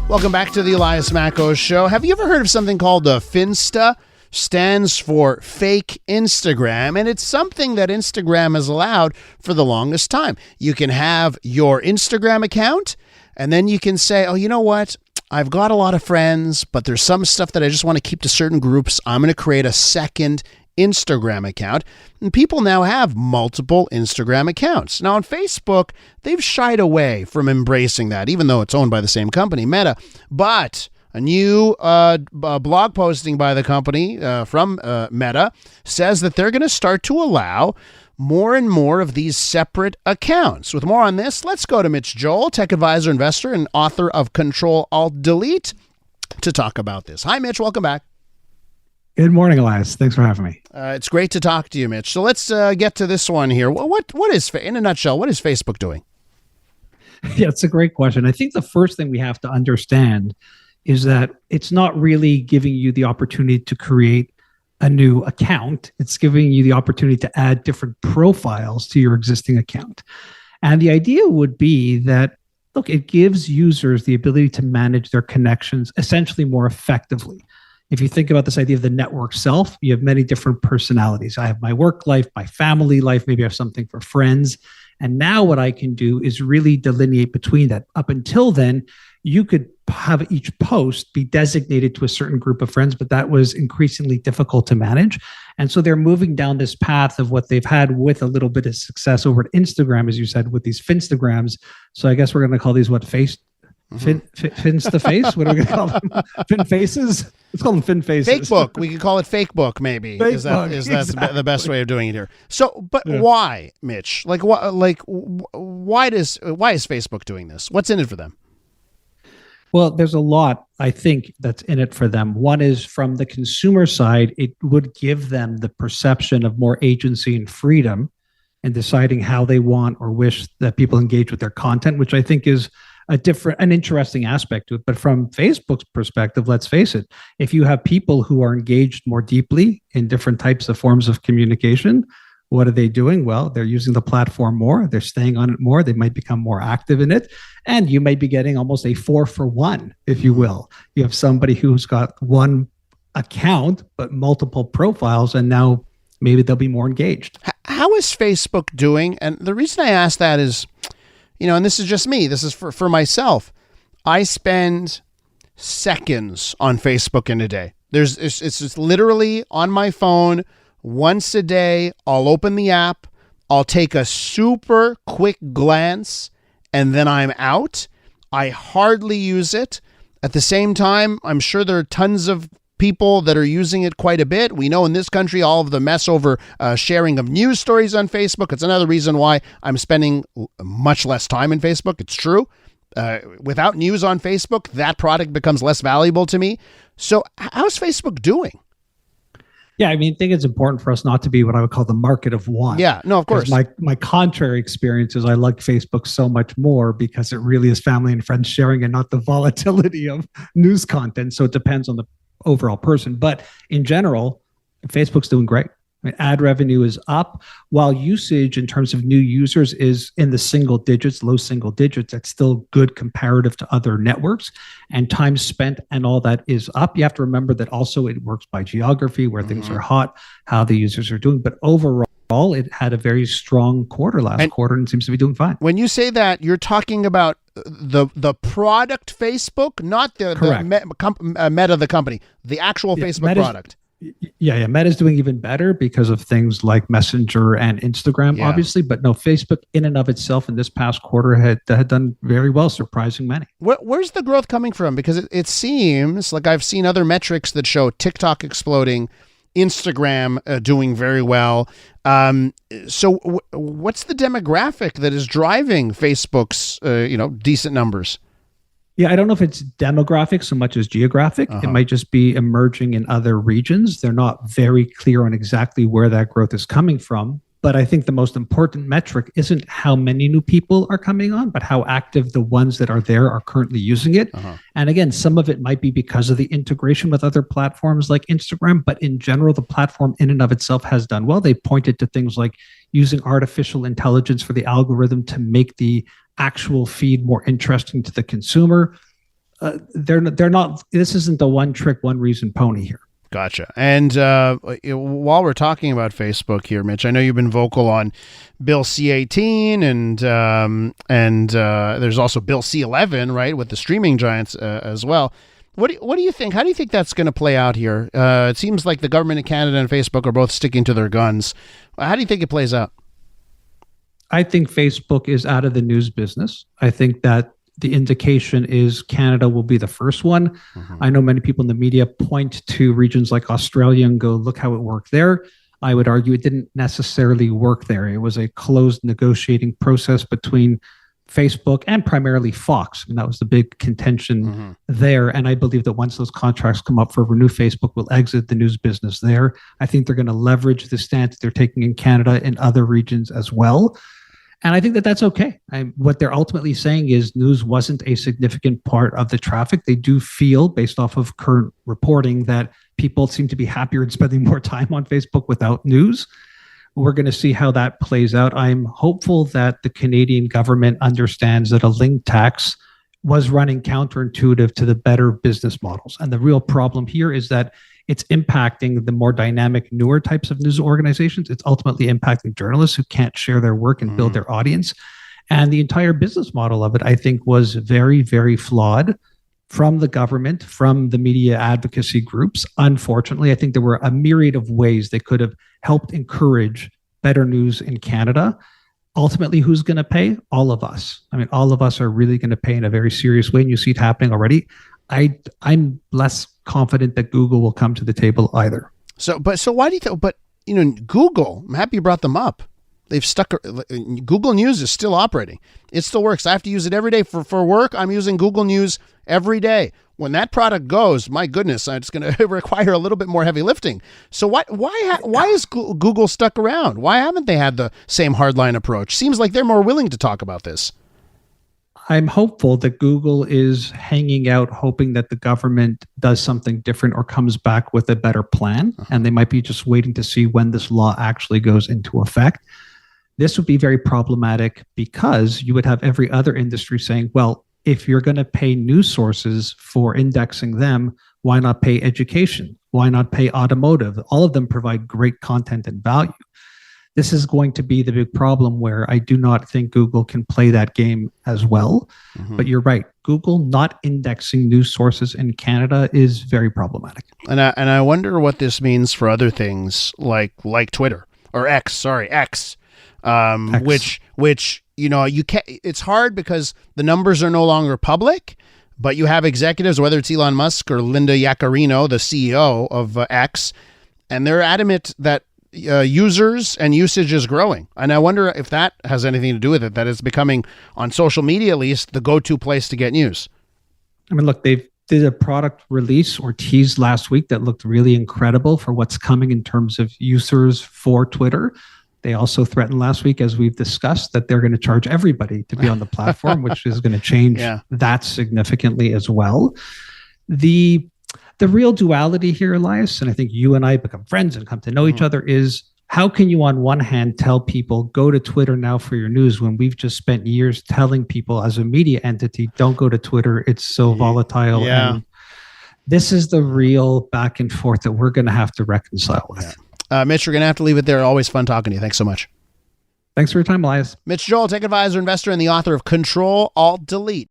Welcome back to the Elias Macko Show. Have you ever heard of something called Finsta? Stands for fake Instagram, and it's something that Instagram has allowed for the longest time. You can have your Instagram account, and then you can say, oh, you know what? I've got a lot of friends, but there's some stuff that I just want to keep to certain groups. I'm going to create a second Instagram account. And people now have multiple Instagram accounts. Now on Facebook, they've shied away from embracing that, even though it's owned by the same company, Meta. But a new blog posting by the company from Meta says that they're going to start to allow more and more of these separate accounts. With more on this, let's go to Mitch Joel, tech advisor, investor, and author of Control Alt Delete, to talk about this. Hi, Mitch. Welcome back. Good morning, Elias. Thanks for having me. It's great to talk to you, Mitch. So let's get to this one here. What is, in a nutshell, what is Facebook doing? Yeah, it's a great question. I think the first thing we have to understand is that it's not really giving you the opportunity to create a new account. It's giving you the opportunity to add different profiles to your existing account. And the idea would be that, look, it gives users the ability to manage their connections essentially more effectively. If you think about this idea of the network self, you have many different personalities. I have my work life, my family life, maybe I have something for friends. And now what I can do is really delineate between that. Up until then, you could have each post be designated to a certain group of friends, but that was increasingly difficult to manage. And so they're moving down this path of what they've had with a little bit of success over at Instagram, as you said, with these Finstagrams. So I guess we're going to call these Finsta face? What are we going to call them? Fin faces? Let's call them fin faces. Fake book. We could call it fake book, maybe. Fake is that exactly. the best way of doing it here? So, but why, Mitch? Why is Facebook doing this? What's in it for them? Well, there's a lot, I think, that's in it for them. One is from the consumer side, it would give them the perception of more agency and freedom in deciding how they want or wish that people engage with their content, which I think is an interesting aspect to it. But from Facebook's perspective, let's face it, if you have people who are engaged more deeply in different types of forms of communication, what are they doing? Well, they're using the platform more. They're staying on it more. They might become more active in it. And you might be getting almost a 4-for-1, if you will. You have somebody who's got one account, but multiple profiles, and now maybe they'll be more engaged. How is Facebook doing? And the reason I ask that is, and this is just me. This is for myself. I spend seconds on Facebook in a day. It's just literally on my phone once a day. I'll open the app. I'll take a super quick glance, and then I'm out. I hardly use it. At the same time, I'm sure there are tons of people that are using it quite a bit. We know in this country, all of the mess over sharing of news stories on Facebook. It's another reason why I'm spending much less time in Facebook. It's true. Without news on Facebook, that product becomes less valuable to me. So how's Facebook doing? Yeah, I think it's important for us not to be what I would call the market of one. Yeah, no, of course. My contrary experience is I like Facebook so much more because it really is family and friends sharing and not the volatility of news content. So it depends on the overall person. But in general, Facebook's doing great. Ad revenue is up, while usage in terms of new users is in the single digits, low single digits. That's still good comparative to other networks. And time spent and all that is up. You have to remember that also it works by geography, where things are hot, how the users are doing. But overall, it had a very strong quarter last quarter and seems to be doing fine. When you say that, you're talking about the product Facebook, not the Meta, the company, the actual Facebook product. Yeah. Meta's doing even better because of things like Messenger and Instagram, obviously. But no, Facebook in and of itself in this past quarter had done very well, surprising many. Where's the growth coming from? Because it seems like I've seen other metrics that show TikTok exploding, Instagram doing very well. So what's the demographic that is driving Facebook's decent numbers? Yeah, I don't know if it's demographic so much as geographic. It might just be emerging in other regions. They're not very clear on exactly where that growth is coming from. But I think the most important metric isn't how many new people are coming on, but how active the ones that are there are currently using it. And again, some of it might be because of the integration with other platforms like Instagram, but in general, the platform in and of itself has done well. They pointed to things like using artificial intelligence for the algorithm to make the actual feed more interesting to the consumer. they're not. This isn't the one trick, one reason pony here. Gotcha. And while we're talking about Facebook here, Mitch, I know you've been vocal on Bill C-18 and there's also Bill C-11, right, with the streaming giants as well. What do you think? How do you think that's going to play out here? It seems like the government of Canada and Facebook are both sticking to their guns. How do you think it plays out? I think Facebook is out of the news business. I think that the indication is Canada will be the first one. Mm-hmm. I know many people in the media point to regions like Australia and go, look how it worked there. I would argue it didn't necessarily work there. It was a closed negotiating process between Facebook and primarily Fox. I mean, that was the big contention there. And I believe that once those contracts come up for renew, Facebook will exit the news business there. I think they're going to leverage the stance they're taking in Canada and other regions as well. And I think that that's okay. What they're ultimately saying is news wasn't a significant part of the traffic. They do feel, based off of current reporting, that people seem to be happier and spending more time on Facebook without news. We're going to see how that plays out. I'm hopeful that the Canadian government understands that a link tax was running counterintuitive to the better business models. And the real problem here is that it's impacting the more dynamic, newer types of news organizations. It's ultimately impacting journalists who can't share their work and build their audience. And the entire business model of it, I think, was very, very flawed from the government, from the media advocacy groups. Unfortunately, I think there were a myriad of ways they could have helped encourage better news in Canada. Ultimately, who's going to pay? All of us. I mean, all of us are really going to pay in a very serious way, and you see it happening already. I'm less confident that Google will come to the table either. So why do you think? But Google. I'm happy you brought them up. They've stuck. Google News is still operating. It still works. I have to use it every day for work. I'm using Google News every day. When that product goes, my goodness, it's going to require a little bit more heavy lifting. So why is Google stuck around? Why haven't they had the same hardline approach? Seems like they're more willing to talk about this. I'm hopeful that Google is hanging out, hoping that the government does something different or comes back with a better plan. And they might be just waiting to see when this law actually goes into effect. This would be very problematic because you would have every other industry saying, well, if you're going to pay news sources for indexing them, why not pay education? Why not pay automotive? All of them provide great content and value. This is going to be the big problem where I do not think Google can play that game as well. But you're right. Google not indexing news sources in Canada is very problematic. And I wonder what this means for other things like Twitter or X, X. Which you can't. It's hard because the numbers are no longer public. But you have executives, whether it's Elon Musk or Linda Yaccarino, the CEO of X, and they're adamant that users and usage is growing. And I wonder if that has anything to do with it, that it's becoming, on social media at least, the go-to place to get news. I mean, look, they did a product release or tease last week that looked really incredible for what's coming in terms of users for Twitter. They also threatened last week, as we've discussed, that they're going to charge everybody to be on the platform, which is going to change that significantly as well. The real duality here, Elias, and I think you and I become friends and come to know each other, is how can you on one hand tell people, go to Twitter now for your news, when we've just spent years telling people as a media entity, don't go to Twitter, it's so volatile. Yeah. And this is the real back and forth that we're going to have to reconcile with. Mitch, we're going to have to leave it there. Always fun talking to you. Thanks so much. Thanks for your time, Elias. Mitch Joel, tech advisor, investor, and the author of Control, Alt, Delete.